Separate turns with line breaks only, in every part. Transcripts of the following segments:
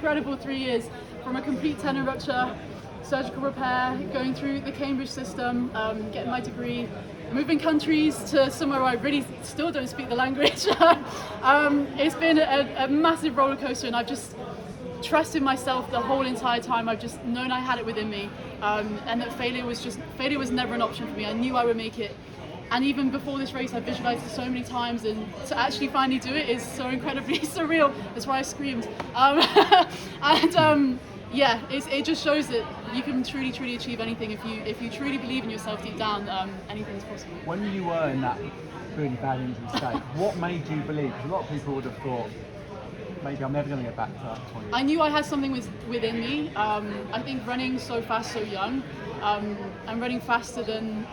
Incredible 3 years from a complete tendon rupture, surgical repair, going through the Cambridge system, getting my degree, moving countries to somewhere where I really still don't speak the language. It's been a massive roller coaster, and I've just trusted myself the whole entire time. I've just known I had it within me, and that failure was never an option for me. I knew I would make it. And even before this race, I visualized it so many times, and to actually finally do it is so incredibly surreal. That's why I screamed. Yeah, it just shows that you can truly achieve anything if you truly believe in yourself deep down. Anything's possible.
When you were in that really bad injury state, what made you believe? Because a lot of people would have thought, maybe I'm never going to get back to that point.
I knew I had something within me. I think running so fast, so young, and running faster than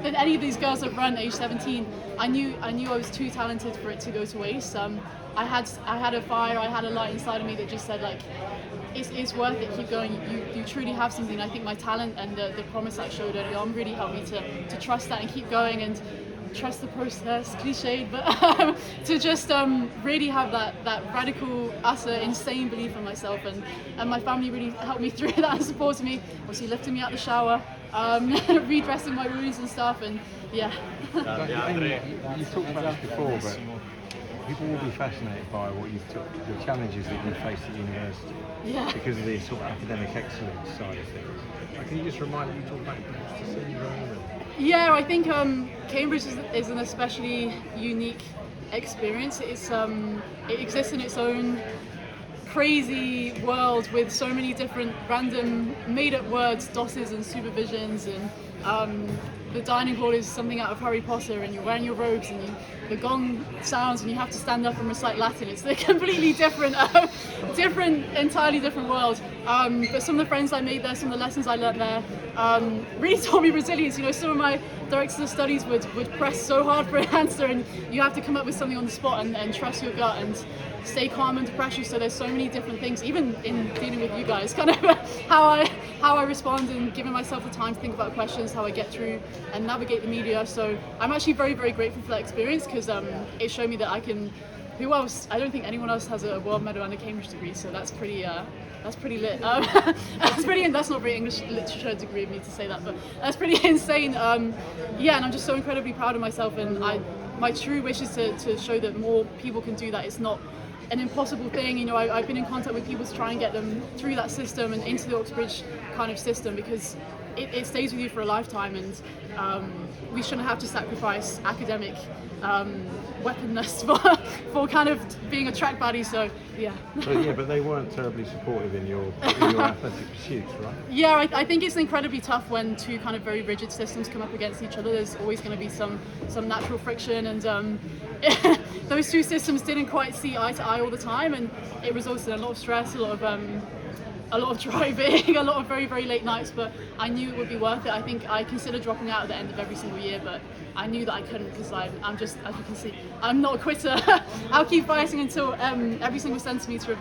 any of these girls that run age 17. I knew I was too talented for it to go to waste. I had a fire, I had a light inside of me that just said, like, it's worth it, keep going, you truly have something. I think my talent and the promise I showed early on really helped me to trust that and keep going and trust the process, cliched, but to just really have that radical, utter, insane belief in myself, and my family really helped me through that and supported me, obviously lifting me out the shower, redressing my wounds and stuff, and yeah.
You've talked about this before, but people will be fascinated by the challenges that you faced at university, because of the sort of academic excellence side of things. Can you just remind me, you talk about imposter syndrome?
Yeah, I think Cambridge is an especially unique experience. It exists in its own crazy world with so many different random made-up words, DOSes and supervisions, and the dining hall is something out of Harry Potter, and you're wearing your robes, and the gong sounds, and you have to stand up and recite Latin. It's a completely different, entirely different world. But some of the friends I made there, some of the lessons I learned there, really taught me resilience. You know, some of my directors of studies would press so hard for an answer, and you have to come up with something on the spot and trust your gut and stay calm under pressure. So there's so many different things, even in dealing with you guys, kind of how I respond and giving myself the time to think about questions, how I get through and navigate the media. So I'm actually very grateful for that experience, because it showed me that I can. Who else? I don't think anyone else has a world medal and a Cambridge degree, so that's pretty lit. That's not very English literature degree of me to say that, but that's pretty insane. Yeah, and I'm just so incredibly proud of myself, and my true wish is to show that more people can do that. It's not an impossible thing. You know, I've been in contact with people to try and get them through that system and into the Oxbridge kind of system, because it stays with you for a lifetime, and we shouldn't have to sacrifice academic weaponness for kind of being a track buddy. So yeah.
But they weren't terribly supportive in your athletic pursuits, right?
Yeah, I think it's incredibly tough when two kind of very rigid systems come up against each other. There's always going to be some natural friction, and those two systems didn't quite see eye to eye all the time, and it resulted in a lot of stress, a lot of driving, a lot of very late nights, but I knew it would be worth it. I think I considered dropping out at the end of every single year, but I knew that I couldn't, because I'm just, as you can see, I'm not a quitter. I'll keep fighting until every single centimetre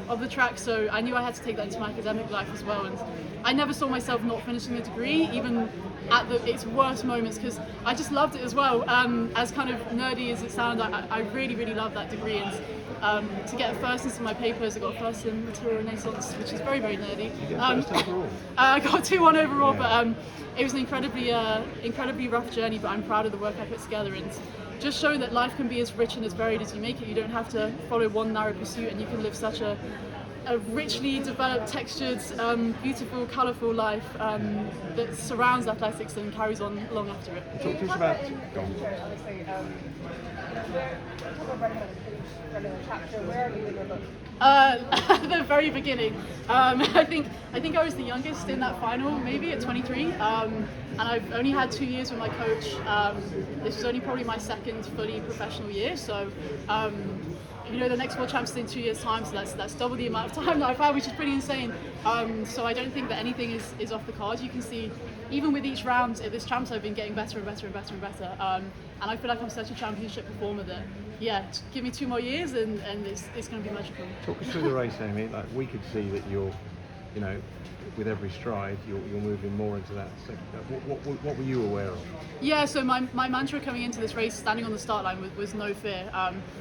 of the track, so I knew I had to take that into my academic life as well, and I never saw myself not finishing the degree, even at its worst moments, because I just loved it as well. As kind of nerdy as it sounded, I really loved that degree, and to get a first in some of my papers, I got a first in material renaissance, which is very nerdy. I got 2-1 overall, but it was an incredibly rough journey, but I'm proud of the work I put together, and just showing that life can be as rich and as varied as you make it. You don't have to follow one narrow pursuit, and you can live such a richly developed, textured, beautiful, colourful life that surrounds athletics and carries on long after it.
Talk to us about
At the very beginning, I think I was the youngest in that final, maybe at 23, and I've only had 2 years with my coach. This was only probably my second fully professional year, so you know, the next World Champs is in 2 years' time, so that's double the amount of time that I've had, which is pretty insane. So I don't think that anything is off the cards. You can see, even with each round at this Champs, I've been getting better and better. And I feel like I'm such a championship performer that, yeah, give me 2 more years and it's going to be magical.
Talk us through the race, Amy. Like, we could see that you're, you know, with every stride, you're moving more into that sector. What were you aware of?
Yeah, so my mantra coming into this race, standing on the start line, was no fear.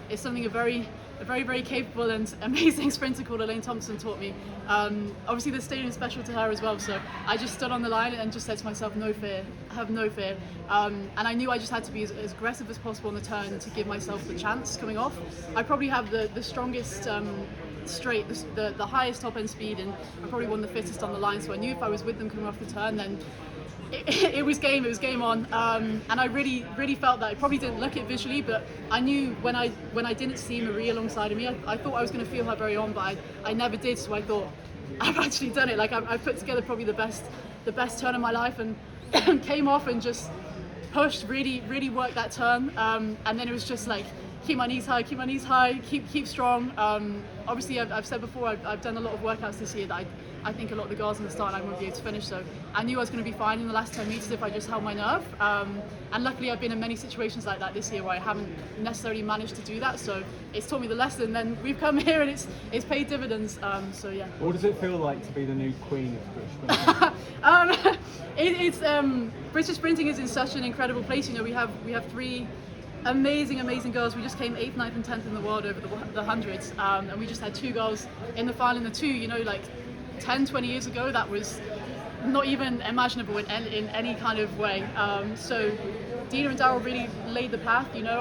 It's something a very a very, very capable and amazing sprinter called Elaine Thompson taught me. Obviously the stadium is special to her as well, so I just stood on the line and just said to myself, no fear, have no fear. And I knew I just had to be as aggressive as possible on the turn to give myself the chance coming off. I probably have the strongest straight, the highest top end speed, and I'm probably one of the fittest on the line, so I knew if I was with them coming off the turn, then it was game on, and I really felt that. I probably didn't look it visually, but I knew when I didn't see Marie alongside of me, I thought I was going to feel her very on, but I never did. So I thought, I've actually done it. Like I've put together probably the best turn of my life, and came off and just pushed, really worked that turn, and then it was just like, keep my knees high, keep strong. Obviously, I've said before, I've done a lot of workouts this year that I think a lot of the girls in the start line won't be able to finish, so I knew I was going to be fine in the last 10 metres if I just held my nerve. And luckily I've been in many situations like that this year where I haven't necessarily managed to do that, so it's taught me the lesson. Then we've come here and it's paid dividends, so yeah.
What does it feel like to be the new queen of British sprinting?
British sprinting is in such an incredible place. You know, we have 3 amazing girls. We just came 8th, 9th and 10th in the world over the hundreds, and we just had 2 girls in the final in the 2. You know, like 10-20 years ago that was not even imaginable in any kind of way. So Dina and Daryl really laid the path. You know,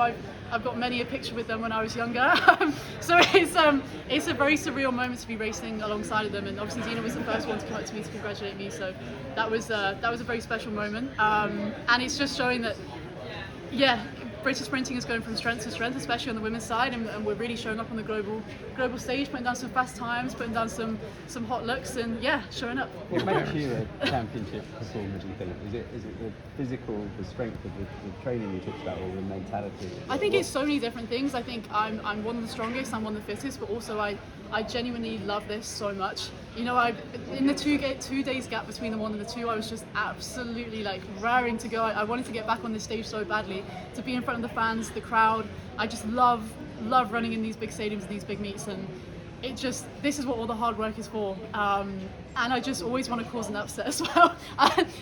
I've got many a picture with them when I was younger. So it's a very surreal moment to be racing alongside of them, and obviously Dina was the first one to come up to me to congratulate me, so that was a very special moment, and it's just showing that, yeah, British sprinting is going from strength to strength, especially on the women's side, and we're really showing up on the global stage, putting down some fast times, putting down some hot looks, and yeah, showing up.
What makes you a championship performer, do you think? Is it the physical, the strength of the training you talked about, or the mentality?
I think it's so many different things. I think I'm one of the strongest, I'm one of the fittest, but also I genuinely love this so much. You know, in the 2 days gap between the 1 and the 2, I was just absolutely like raring to go. I wanted to get back on this stage so badly, to be in front of the fans, the crowd. I just love running in these big stadiums and these big meets, and this is what all the hard work is for. And I just always want to cause an upset as well.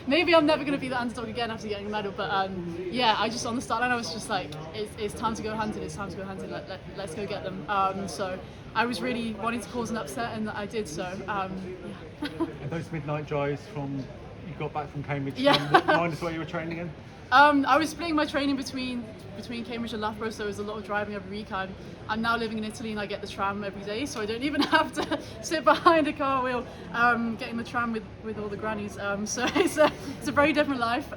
Maybe I'm never going to be the underdog again after getting a medal, but yeah, I just on the start line I was just like, it's time to go hunting, let's go get them. So I was really wanting to cause an upset, and I did so. Yeah.
And those midnight drives you got back from Cambridge,
Yeah.
remind us where you were training in?
I was splitting my training between Cambridge and Loughborough, so it was a lot of driving every week. I'm now living in Italy and I get the tram every day, so I don't even have to sit behind a car wheel getting the tram with all the grannies. So it's a very different life.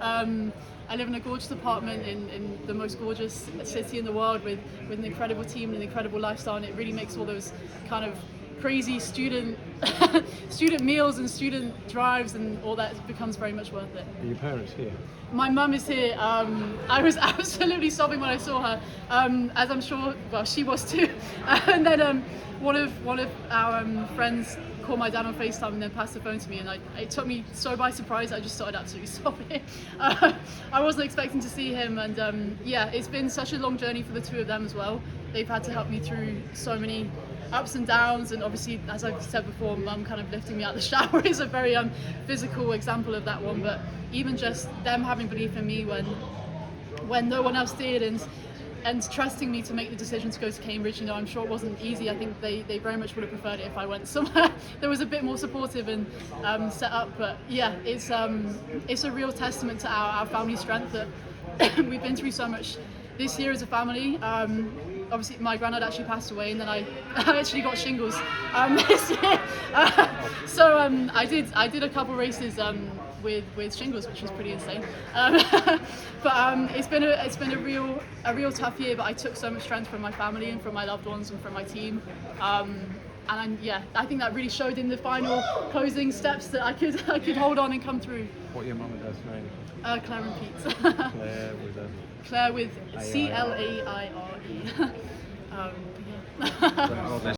I live in a gorgeous apartment in the most gorgeous city in the world with an incredible team and an incredible lifestyle, and it really makes all those kind of crazy student meals and student drives and all that becomes very much worth it.
Are your parents here?
My mum is here. I was absolutely sobbing when I saw her, as I'm sure, well, she was too. And then one of our friends called my dad on FaceTime and then passed the phone to me, and it took me so by surprise. I just started absolutely sobbing. I wasn't expecting to see him, and yeah, it's been such a long journey for the 2 of them as well. They've had to help me through so many ups and downs, and obviously, as I've said before, Mum kind of lifting me out of the shower is a very physical example of that one. But even just them having belief in me when no one else did, and trusting me to make the decision to go to Cambridge. You know, I'm sure it wasn't easy. I think they very much would have preferred it if I went somewhere that was a bit more supportive and set up. But yeah, it's a real testament to our family strength that we've been through so much this year as a family. Obviously, my granddad actually passed away, and then I actually got shingles this year. So I did a couple races with shingles, which was pretty insane. But it's been a real tough year. But I took so much strength from my family and from my loved ones and from my team. And yeah, I think that really showed in the final closing steps that I could hold on and come through.
What are your mum and dad's name?
Claire and Pete.
Claire with a...
Claire with CLAIRE. Yeah.
Well,